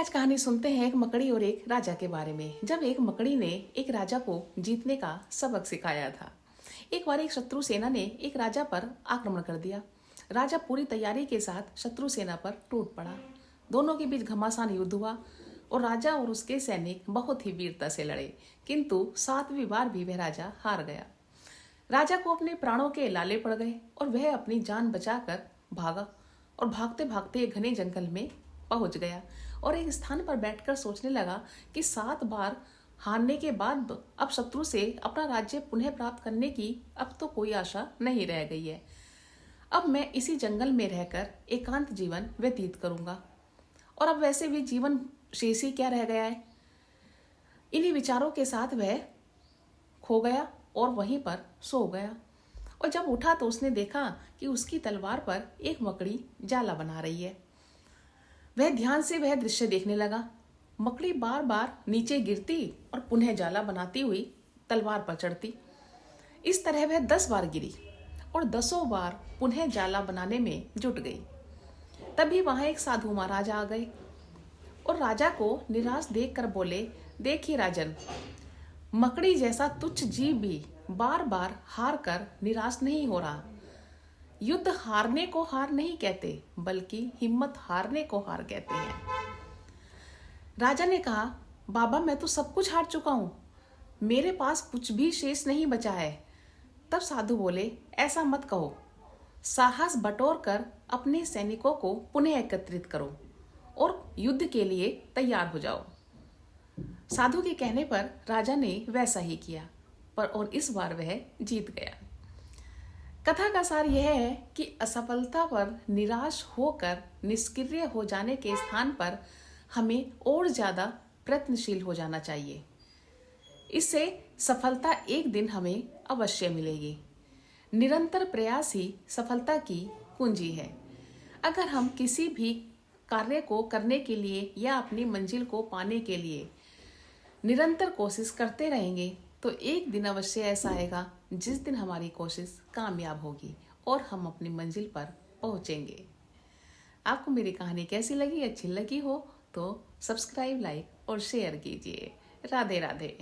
आज कहानी सुनते हैं एक मकड़ी और एक राजा के बारे में। जब एक मकड़ी ने एक राजा को जीतने का सबक सिखाया था। एक बार एक शत्रु सेना ने एक राजा पर आक्रमण कर दिया। राजा पूरी तैयारी के साथ शत्रु सेना पर टूट पड़ा। दोनों के बीच घमासान युद्ध हुआ और राजा और उसके सैनिक बहुत ही वीरता से लड़े, किंतु 7वीं बार भी वह राजा हार गया। राजा को अपने प्राणों के लाले पड़ गए और वह अपनी जान बचाकर भागा और भागते भागते एक घने जंगल में पहुंच गया और एक स्थान पर बैठकर सोचने लगा कि 7 बार हारने के बाद अब शत्रु से अपना राज्य पुनः प्राप्त करने की अब तो कोई आशा नहीं रह गई है। अब मैं इसी जंगल में रहकर एकांत जीवन व्यतीत करूंगा और अब वैसे भी जीवन शेष ही क्या रह गया है। इन्हीं विचारों के साथ वह खो गया और वहीं पर सो गया और जब उठा तो उसने देखा कि उसकी तलवार पर एक मकड़ी जाला बना रही है। वह ध्यान से वह दृश्य देखने लगा। मकड़ी बार बार नीचे गिरती और पुनः जाला बनाती हुई तलवार पर चढ़ती। इस तरह वह 10 बार गिरी और 10 बार पुनः जाला बनाने में जुट गई। तभी वहां एक साधु महाराज आ गए और राजा को निराश देखकर बोले, देखिए राजन, मकड़ी जैसा तुच्छ जीव भी बार बार हार कर निराश नहीं हो रहा। युद्ध हारने को हार नहीं कहते, बल्कि हिम्मत हारने को हार कहते हैं। राजा ने कहा, बाबा मैं तो सब कुछ हार चुका हूं, मेरे पास कुछ भी शेष नहीं बचा है। तब साधु बोले, ऐसा मत कहो, साहस बटोर कर अपने सैनिकों को पुनः एकत्रित करो और युद्ध के लिए तैयार हो जाओ। साधु के कहने पर राजा ने वैसा ही किया और इस बार वह जीत गया। कथा का सार यह है कि असफलता पर निराश होकर निष्क्रिय हो जाने के स्थान पर हमें और ज्यादा प्रयत्नशील हो जाना चाहिए। इससे सफलता एक दिन हमें अवश्य मिलेगी। निरंतर प्रयास ही सफलता की कुंजी है। अगर हम किसी भी कार्य को करने के लिए या अपनी मंजिल को पाने के लिए निरंतर कोशिश करते रहेंगे तो एक दिन अवश्य ऐसा आएगा जिस दिन हमारी कोशिश कामयाब होगी और हम अपनी मंजिल पर पहुंचेंगे। आपको मेरी कहानी कैसी लगी? अच्छी लगी हो तो सब्सक्राइब, लाइक और शेयर कीजिए। राधे राधे।